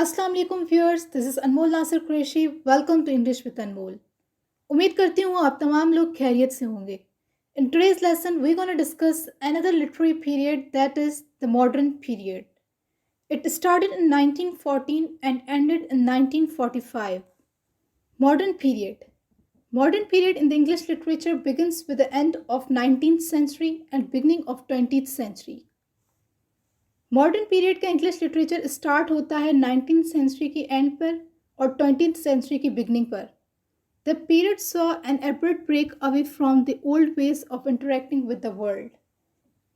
अस्सलाम वालेकुम viewers, this is Anmol Nasir Qureshi. Welcome to English with Anmol. उम्मीद करती हूँ आप तमाम लोग खैरियत से होंगे। In today's lesson we gonna discuss another literary period that is the modern period. It started in 1914 and ended in 1945. Modern period. Modern period in the English literature begins with the end of 19th century and beginning of 20th century. Modern period का English literature start होता है 19th century की and पर और 20th century की beginning पर. The period saw an abrupt break away from the old ways of interacting with the world.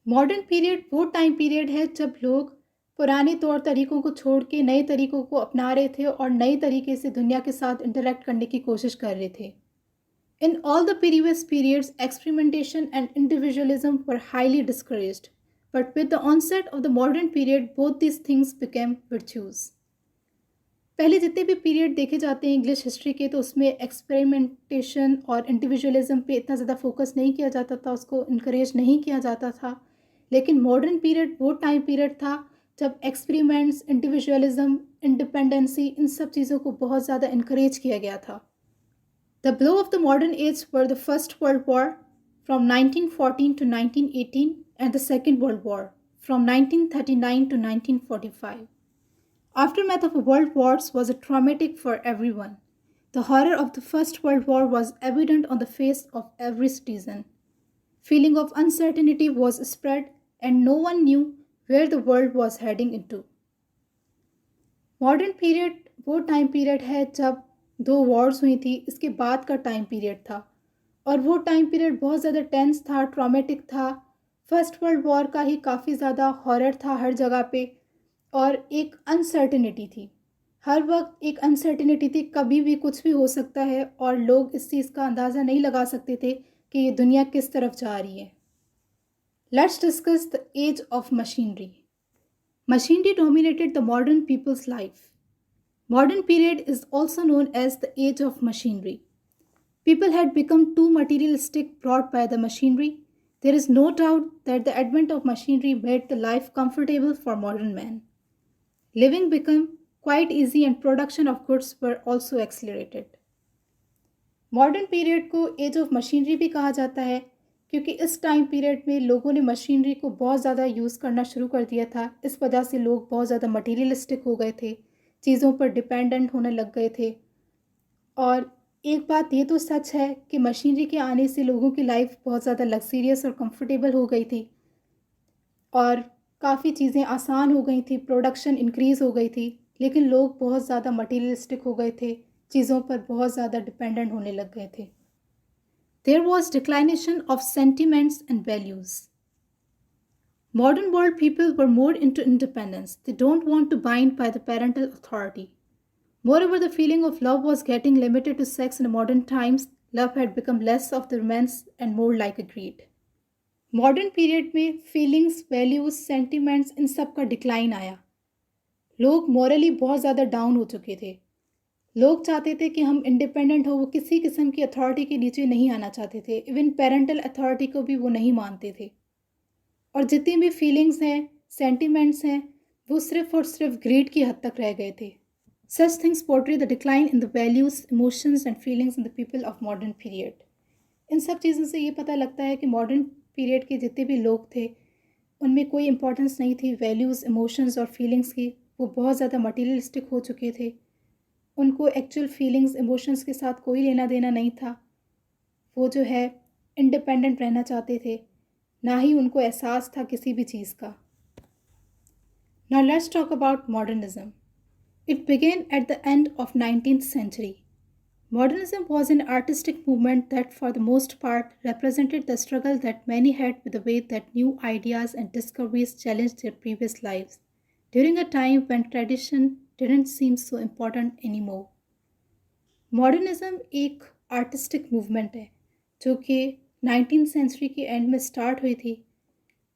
Modern period वो time period है जब लोग पुराने तौर तरीक़ों को छोड़ के नए तरीक़ों को अपना रहे थे और नए तरीके से दुनिया के साथ इंटरेक्ट करने की कोशिश कर रहे थे. In all the previous periods, experimentation and individualism were highly discouraged. But with the onset of the modern period, both these things became virtues. पहले जितने भी पीरियड देखे जाते हैं इंग्लिश हिस्ट्री के, तो उसमें एक्सपेरिमेंटेशन और इंडिविजुअलिज्म पे इतना ज़्यादा फोकस नहीं किया जाता था, उसको इनकरेज नहीं किया जाता था. लेकिन मॉडर्न पीरियड वो टाइम पीरियड था जब एक्सपेरिमेंट्स, इंडिविजुअलिज्म, इंडिपेंडेंसी, इन सब चीज़ों को बहुत ज़्यादा इनकरेज किया गया था. The blow of the modern age were the First World War from 1914 to 1918 and the Second World War from 1939 to 1945. Aftermath of the world wars was traumatic for everyone. The horror of the First World War was evident on the face of every citizen. Feeling of uncertainty was spread and no one knew where the world was heading into. Modern period वो time period है जब 2 Wars हुई थी, इसके बाद का time period था और वो टाइम पीरियड बहुत ज़्यादा टेंस था, ट्रॉमेटिक था. फर्स्ट वर्ल्ड वॉर का ही काफ़ी ज़्यादा हॉरर था हर जगह पे और एक अनसर्टिनिटी थी. हर वक्त एक अनसर्टिनिटी थी, कभी भी कुछ भी हो सकता है और लोग इस चीज़ का अंदाज़ा नहीं लगा सकते थे कि ये दुनिया किस तरफ जा रही है. Let's discuss the age of machinery. Machinery dominated the modern people's life. Modern period is also known as the age of machinery. People had become too materialistic brought by the machinery. There is no doubt that the advent of machinery made the life comfortable for modern man. Living became quite easy and production of goods were also accelerated. Modern period को age of machinery भी कहा जाता है क्योंकि इस time period में लोगों ने मशीनरी को बहुत ज़्यादा यूज़ करना शुरू कर दिया था. इस वजह से लोग बहुत ज़्यादा मटीरियलिस्टिक हो गए थे, चीज़ों पर डिपेंडेंट होने लग गए थे. और एक बात ये तो सच है कि मशीनरी के आने से लोगों की लाइफ बहुत ज़्यादा लग्जरियस और कंफर्टेबल हो गई थी और काफ़ी चीज़ें आसान हो गई थी, प्रोडक्शन इंक्रीज़ हो गई थी. लेकिन लोग बहुत ज़्यादा मटीरियलिस्टिक हो गए थे, चीज़ों पर बहुत ज़्यादा डिपेंडेंट होने लग गए थे. There was declination of sentiments and values. Modern world people were more into independence. They don't want to bind by the parental authority. Moreover, the feeling of love was getting limited to sex in modern times. Love had become less of the romance and more like a greed. Modern period में feelings, values, sentiments, इन सब का decline आया. लोग morally बहुत ज़्यादा down हो चुके थे. लोग चाहते थे कि हम इंडिपेंडेंट हो, वो किसी किस्म की अथॉरिटी के नीचे नहीं आना चाहते थे. इवन पेरेंटल अथॉरिटी को भी वो नहीं मानते थे. और जितनी भी फीलिंग्स हैं, सेंटिमेंट्स हैं, वो सिर्फ और सिर्फ ग्रीड की हद तक रह गए थे. Such things portray the decline in the values, emotions and feelings in the people of modern period. इन सब चीज़ों से ये पता लगता है कि मॉडर्न पीरियड के जितने भी लोग थे उनमें कोई इंपॉर्टेंस नहीं थी वैल्यूज़, इमोशंस और फीलिंग्स की. वो बहुत ज़्यादा मटीरियलिस्टिक हो चुके थे. उनको एक्चुअल फीलिंग्स, इमोशंस के साथ कोई लेना देना नहीं था. वो जो है इंडिपेंडेंट रहना चाहते थे, ना ही उनको एहसास था किसी भी चीज़ का. Now let's talk about modernism. It began at the end of 19th century. Modernism was an artistic movement that for the most part represented the struggle that many had with the way that new ideas and discoveries challenged their previous lives, during a time when tradition didn't seem so important anymore. Modernism एक artistic movement है जो कि 19th century के and में start हुई थी.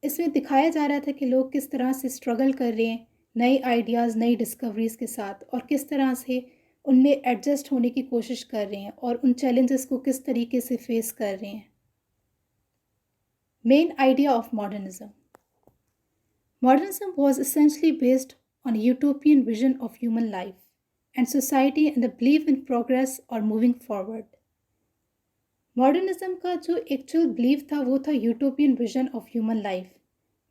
इसमें दिखाया जा रहा था कि लोग किस तरह से स्ट्रगल कर रहे हैं नए आइडियाज़, नई डिस्कवरीज़ के साथ और किस तरह से उनमें एडजस्ट होने की कोशिश कर रहे हैं और उन चैलेंजेस को किस तरीके से फेस कर रहे हैं. Main idea of modernism. Modernism was essentially based on a utopian vision of human life and society and the belief in progress or moving forward. Modernism का जो एक्चुअल बिलीव था वो था utopian vision of human life,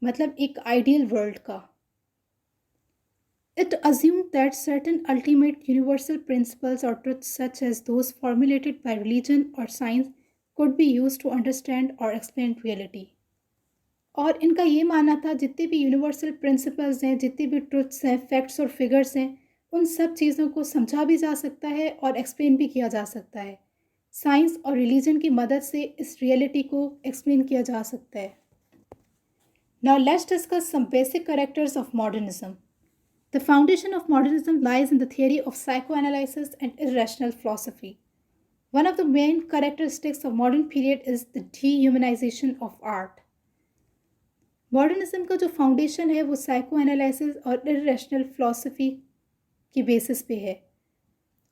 मतलब एक ideal world का. It assumed that certain ultimate universal principles or truths, such as those formulated by religion or science, could be used to understand or explain reality. और इनका ये मानना था जितने भी यूनिवर्सल प्रिंसिपल्स हैं, जितने भी ट्रुथ्स हैं, फैक्ट्स और फिगर्स हैं, उन सब चीज़ों को समझा भी जा सकता है और एक्सप्लेन भी किया जा सकता है. साइंस और रिलीजन की मदद से इस रियलिटी को एक्सप्लेन किया जा सकता है. Now let's discuss some basic characters of modernism. The foundation of modernism lies in the theory of psychoanalysis and irrational philosophy. One of the main characteristics of modern period is the dehumanization of art. Modernism का जो foundation है वो psychoanalysis और irrational philosophy की basis पे है,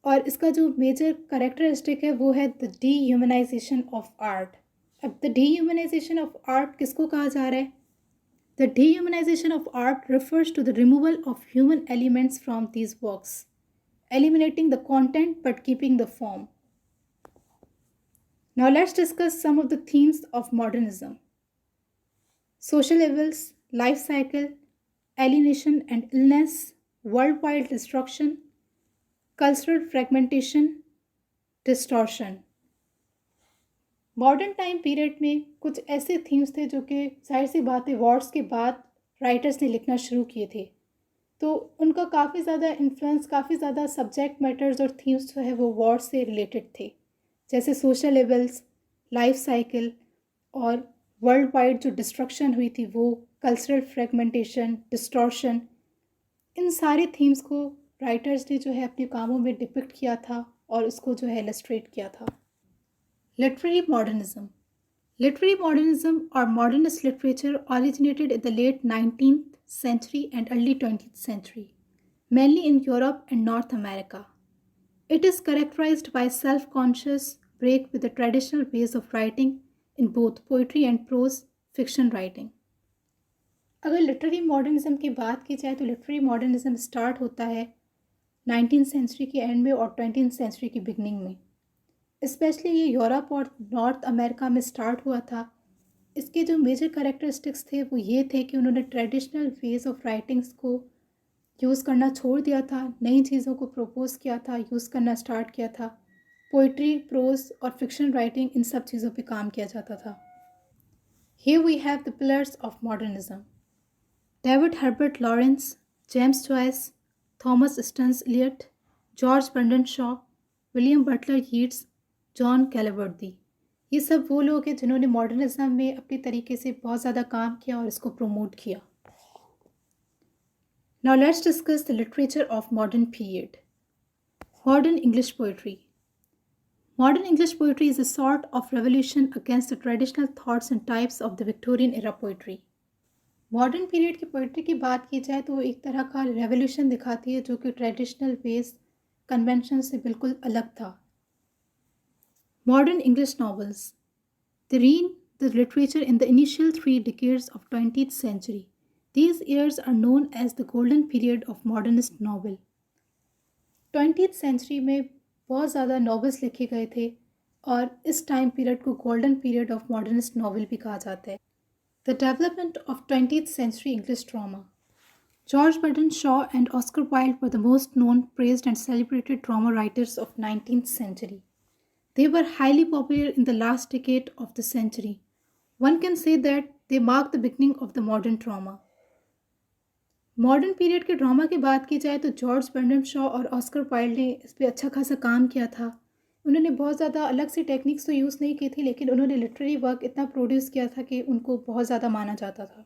और इसका जो मेजर कैरेक्टरिस्टिक है वो है द डीह्यूमनाइजेशन ऑफ आर्ट. अब द डीह्यूमनाइजेशन ऑफ आर्ट किसको कहा जा रहा है? The dehumanization of art refers to the removal of human elements from these works, eliminating the content but keeping the form. Now let's discuss some of the themes of modernism. Social evils, life cycle, alienation and illness, worldwide destruction, cultural fragmentation, distortion. Modern time period में कुछ ऐसे themes थे जो कि जाहिर सी बात है Wars के बाद राइटर्स ने लिखना शुरू किए थे, तो उनका काफ़ी ज़्यादा इन्फ्लुएंस, काफ़ी ज़्यादा सब्जेक्ट मैटर्स और थीम्स जो है वो वॉर से रिलेटेड थे, जैसे सोशल लेवल्स, लाइफ साइकिल और वर्ल्ड वाइड जो डिस्ट्रक्शन हुई थी वो, कल्चरल फ्रेगमेंटेशन, डिस्टॉर्शन. इन सारे थीम्स को राइटर्स ने जो है अपने कामों में डिपिक्ट किया था और उसको जो है इलस्ट्रेट किया था. Literary modernism. Literary modernism or modernist literature originated in the late 19th century and early 20th century, mainly in Europe and North America. It is characterized by self-conscious break with the traditional ways of writing in both poetry and prose fiction writing. अगर literary modernism की बात की जाए तो literary modernism start होता है 19th century के and में और 20th सेंचुरी की बिगनिंग में. स्पेशली ये यूरोप और नॉर्थ अमेरिका में स्टार्ट हुआ था. इसके जो मेजर कैरेक्टरिस्टिक्स थे वो ये थे कि उन्होंने ट्रेडिशनल वेज ऑफ राइटिंग्स को यूज़ करना छोड़ दिया था, नई चीज़ों को प्रपोज किया था, यूज़ करना स्टार्ट किया था. पोइट्री, प्रोज और फिक्शन राइटिंग, इन सब चीज़ों पे काम किया जाता था. Here we have the pillars of modernism. David Herbert Lawrence, James Joyce, Thomas Stearns Eliot, George Bernard Shaw, William Butler Yeats, John Galsworthy. ये सब वो लोग हैं जिन्होंने मॉडर्निज्म में अपनी तरीके से बहुत ज़्यादा काम किया और इसको प्रमोट किया. Now let's discuss the literature of modern period. Modern English poetry. Modern English poetry is a sort of revolution against the traditional thoughts and types of the Victorian era poetry. Modern period की poetry की बात की जाए तो वो एक तरह का रेवोल्यूशन दिखाती है जो कि ट्रेडिशनल वेज कन्वेंशन से बिल्कुल अलग था. Modern English novels. They reign the literature in the initial 3 decades of 20th century. These years are known as the golden period of modernist novel. 20th century में बहुत ज़्यादा novels लिखे गए थे और इस टाइम पीरियड को golden period of modernist novel भी कहा जाता है. The development of 20th century English drama. George Bernard Shaw and Oscar Wilde were the most known, praised and celebrated drama writers of 19th century. They were highly popular in the last decade of the century. One can say that they marked the beginning of the modern drama. Modern period के drama की बात की जाए तो George Barnum Shaw और Oscar Wilde ने इस पर अच्छा खासा काम किया था. उन्होंने बहुत ज़्यादा अलग सी टेक्निक्स तो यूज़ नहीं की थी, लेकिन उन्होंने लिटरेरी वर्क इतना प्रोड्यूस किया था कि उनको बहुत ज़्यादा माना जाता था.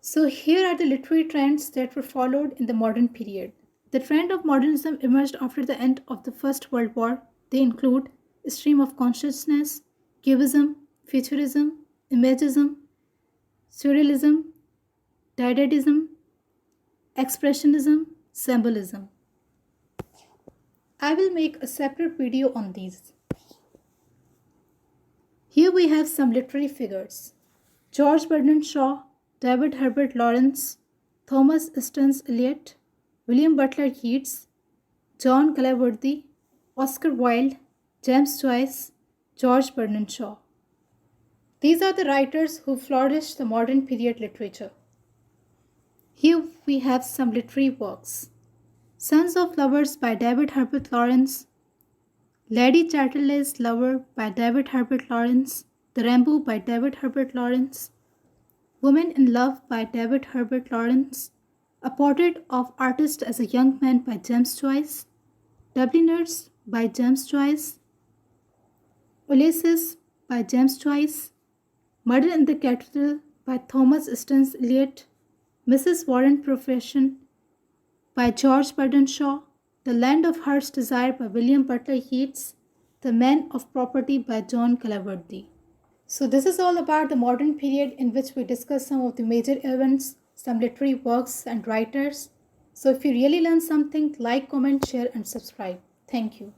So here are the literary trends that were followed in the modern period. The trend of modernism emerged after the end of the First World War. They include stream of consciousness, cubism, futurism, imagism, surrealism, didactism, expressionism, symbolism. I will make a separate video on these. Here we have some literary figures. George Bernard Shaw, David Herbert Lawrence, Thomas Easton Eliot, William Butler Yeats, John Calaworthy, Oscar Wilde, James Joyce, George Bernard Shaw. These are the writers who flourished the modern period literature. Here we have some literary works. Sons of Lovers by David Herbert Lawrence, Lady Chatterley's Lover by David Herbert Lawrence, The Rambo by David Herbert Lawrence, Woman in Love by David Herbert Lawrence, A Portrait of Artist as a Young Man by James Joyce, Dubliners by James Joyce, Ulysses by James Joyce, Murder in the Cathedral by Thomas Easton Eliot, Mrs. Warren Profession by George Bernard Shaw, The Land of Heart's Desire by William Butler Yeats, The Man of Property by John Calaworthy. So this is all about the modern period in which we discuss some of the major events, some literary works and writers. So if you really learned something, like, comment, share and subscribe. Thank you.